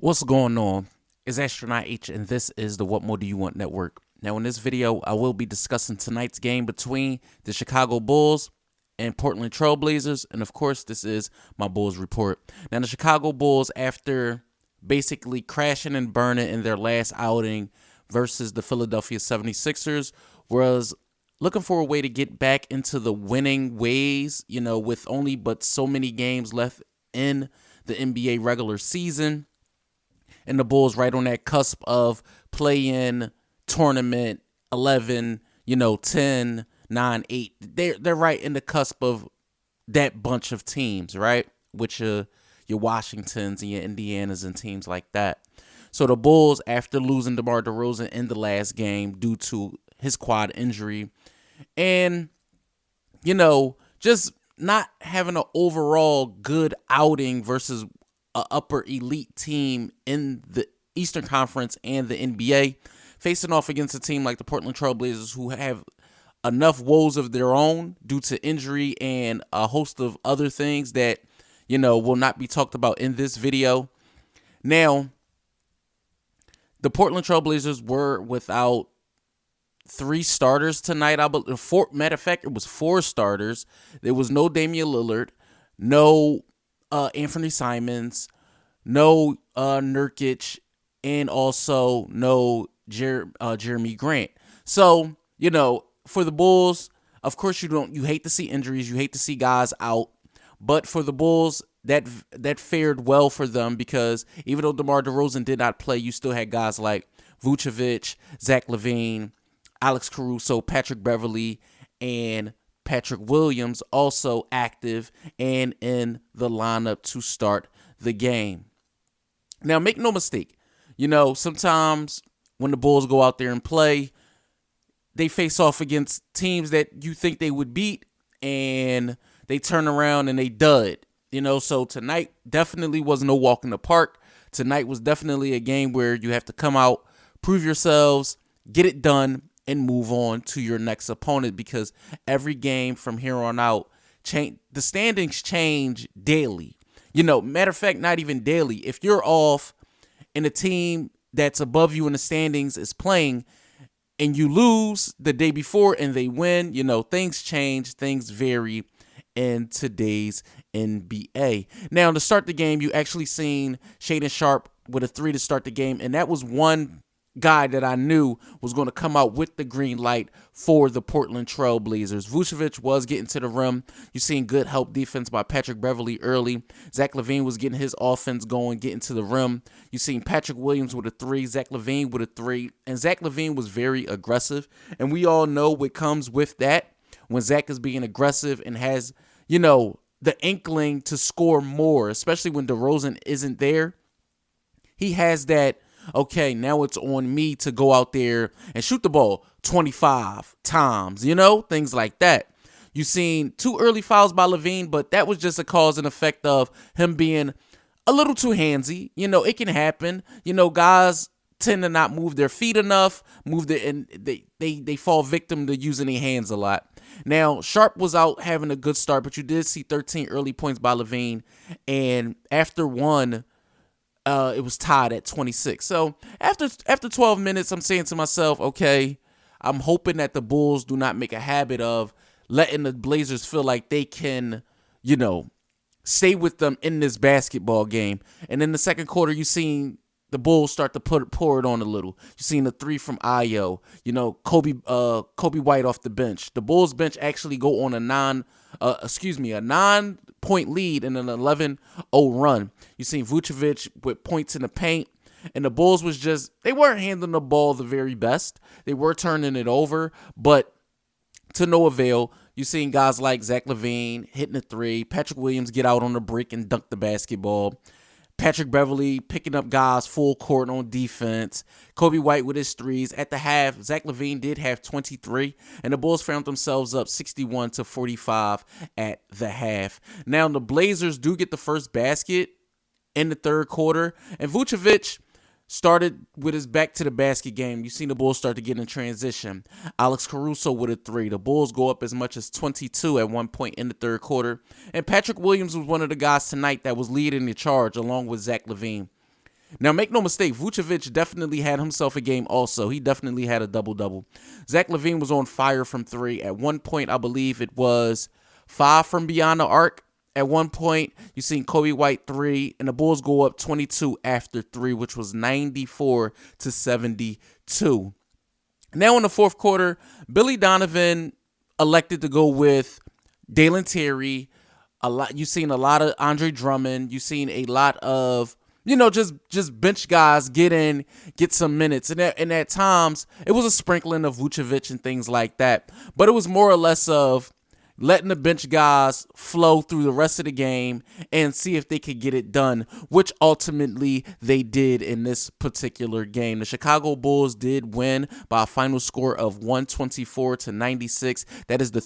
What's going on? It's Astronaut H, and this is the What More Do You Want Network. Now, in this video, I will be discussing tonight's game between the Chicago Bulls and Portland Trailblazers, and of course, this is my Bulls report. Now, the Chicago Bulls, after basically crashing and burning in their last outing versus the Philadelphia 76ers, was looking for a way to get back into the winning ways, with only but so many games left in the NBA regular season. And the Bulls right on that cusp of play-in tournament 11, 10, 9, 8. They're right in the cusp of that bunch of teams, right? Which your Washingtons and your Indianas and teams like that. So the Bulls, after losing DeMar DeRozan in the last game due to his quad injury, and, just not having an overall good outing versus a upper elite team in the Eastern Conference and the NBA, facing off against a team like the Portland Trailblazers, who have enough woes of their own due to injury and a host of other things that, will not be talked about in this video. Now, the Portland Trailblazers were without 3 starters tonight. Matter of fact, it was 4 starters. There was no Damian Lillard, no Anthony Simons, no Nurkic, and also no Jeremy Grant. So, for the Bulls, of course you hate to see injuries, you hate to see guys out, but for the Bulls, that fared well for them, because even though DeMar DeRozan did not play, you still had guys like Vucevic, Zach LaVine, Alex Caruso, Patrick Beverley, and Patrick Williams also active and in the lineup to start the game. Now, make no mistake, sometimes when the Bulls go out there and play, they face off against teams that you think they would beat, and they turn around and they dud. So tonight definitely was no walk in the park. Tonight was definitely a game where you have to come out, prove yourselves, get it done, and move on to your next opponent, because every game from here on out, the standings change daily. Matter of fact, not even daily. If you're off and a team that's above you in the standings is playing and you lose the day before and they win, things change, things vary in today's NBA. Now, to start the game, you actually seen Shaedon Sharpe with a 3 to start the game, and that was one guy that I knew was going to come out with the green light for the Portland Trailblazers. Vucevic was getting to the rim. You seen good help defense by Patrick Beverley early. Zach LaVine was getting his offense going, getting to the rim. You seen Patrick Williams with a 3, Zach LaVine with a 3, and Zach LaVine was very aggressive. And we all know what comes with that when Zach is being aggressive and has, the inkling to score more, especially when DeRozan isn't there. He has that, okay, now it's on me to go out there and shoot the ball 25 times, things like that. You seen 2 early fouls by LaVine, but that was just a cause and effect of him being a little too handsy. It can happen. Guys tend to not move their feet enough, and they fall victim to using their hands a lot. Now, Sharpe was out having a good start, but you did see 13 early points by LaVine, and after one, it was tied at 26. So after 12 minutes, I'm saying to myself, okay, I'm hoping that the Bulls do not make a habit of letting the Blazers feel like they can, stay with them in this basketball game. And in the second quarter, you seen the Bulls start to pour it on a little. You seen the 3 from Ayo, Kobe White off the bench. The Bulls bench actually go on a 9-point lead in an 11-0 run. You seen Vucevic with points in the paint, and the Bulls they weren't handling the ball the very best. They were turning it over, but to no avail. You seen guys like Zach LaVine hitting a 3, Patrick Williams get out on the brick and dunk the basketball, Patrick Beverley picking up guys full court on defense. Kobe White with his 3s. At the half, Zach LaVine did have 23, and the Bulls found themselves up 61-45 at the half. Now, the Blazers do get the first basket in the third quarter, and Vucevic started with his back to the basket game. You seen the Bulls start to get in transition. Alex Caruso with a 3. The Bulls go up as much as 22 at one point in the third quarter. And Patrick Williams was one of the guys tonight that was leading the charge along with Zach LaVine. Now, make no mistake, Vucevic definitely had himself a game also. He definitely had a double-double. Zach LaVine was on fire from three. At one point, I believe it was 5 from beyond the arc. At one point, you seen Kobe White 3, and the Bulls go up 22 after 3, which was 94-72. Now in the fourth quarter, Billy Donovan elected to go with Dalen Terry. You seen a lot of Andre Drummond. You seen a lot of just bench guys get some minutes. And at times, it was a sprinkling of Vucevic and things like that. But it was more or less of letting the bench guys flow through the rest of the game and see if they could get it done, which ultimately they did in this particular game. The Chicago Bulls did win by a final score of 124-96. That is the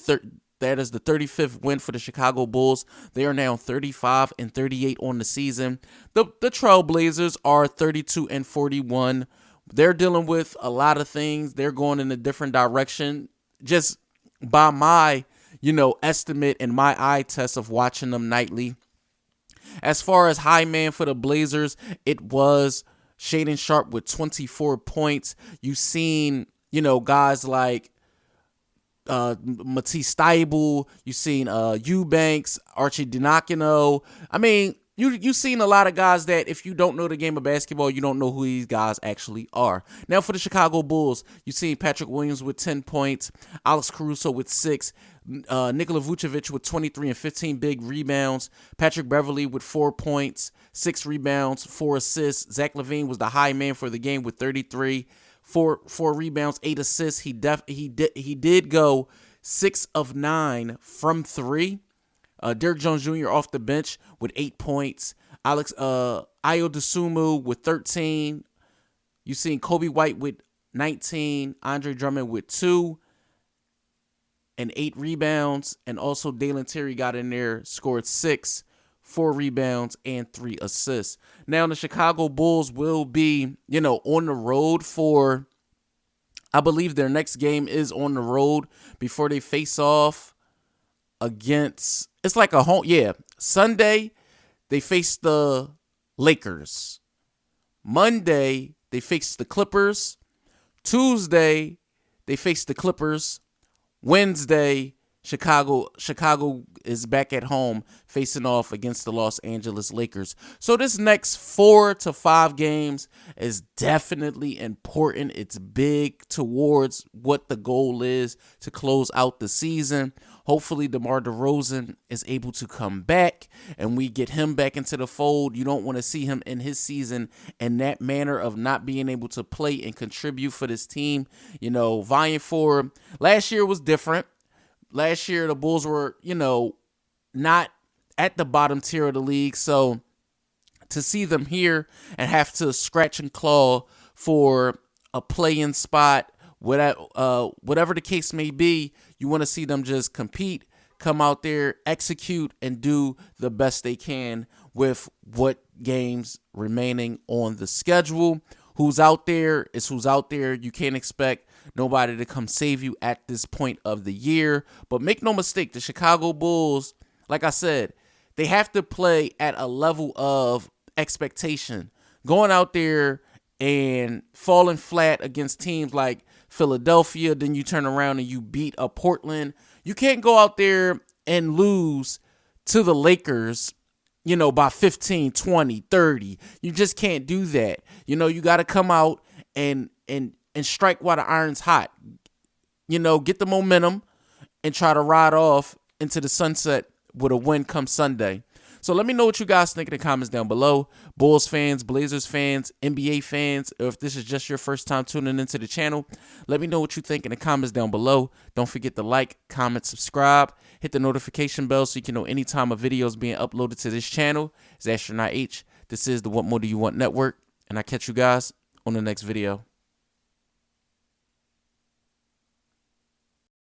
35th win for the Chicago Bulls. They are now 35-38 on the season. The Trailblazers are 32-41. They're dealing with a lot of things. They're going in a different direction. Just by my, estimate and my eye test of watching them nightly. As far as high man for the Blazers, it was Shaedon Sharpe with 24 points. You've seen, guys like Matisse Thybulle, you've seen Eubanks, Archie Dinakino. I mean, you've seen a lot of guys that if you don't know the game of basketball, you don't know who these guys actually are. Now for the Chicago Bulls, you've seen Patrick Williams with 10 points, Alex Caruso with 6, Nikola Vucevic with 23 and 15 big rebounds, Patrick Beverley with 4 points, 6 rebounds, 4 assists. Zach LaVine was the high man for the game with 33. 4 rebounds, 8 assists. He did go 6 of 9 from 3. Derrick Jones Jr. off the bench with 8 points. Ayo Dosunmu with 13. You seen Kobe White with 19. Andre Drummond with 2 and 8 rebounds. And also Dalen Terry got in there, scored 6, 4 rebounds, and 3 assists. Now the Chicago Bulls will be, on the road for, I believe their next game is on the road before they face off against, it's like a home, Sunday, they face the Lakers. Monday, they face the Clippers. Tuesday, they face the Clippers. Wednesday, Chicago is back at home facing off against the Los Angeles Lakers. So this next 4 to 5 games is definitely important. It's big towards what the goal is to close out the season. Hopefully DeMar DeRozan is able to come back and we get him back into the fold. You don't want to see him in his season in that manner of not being able to play and contribute for this team. Vying for last year was different. Last year, the Bulls were, not at the bottom tier of the league. So to see them here and have to scratch and claw for a play-in spot, whatever the case may be, you want to see them just compete, come out there, execute, and do the best they can with what games remaining on the schedule. Who's out there is who's out there. You can't expect nobody to come save you at this point of the year. But make no mistake, the Chicago Bulls, like I said, they have to play at a level of expectation. Going out there and falling flat against teams like Philadelphia, then you turn around and you beat a Portland. You can't go out there and lose to the Lakers, by 15, 20, 30. You just can't do that. You got to come out and strike while the iron's hot. Get the momentum and try to ride off into the sunset with a win come Sunday. So let me know what you guys think in the comments down below. Bulls fans, Blazers fans, NBA fans, or if this is just your first time tuning into the channel, let me know what you think in the comments down below. Don't forget to like, comment, subscribe, hit the notification bell so you can know anytime a video is being uploaded to this channel. It's Astronaut H. This is the What More Do You Want Network, and I'll catch you guys on the next video.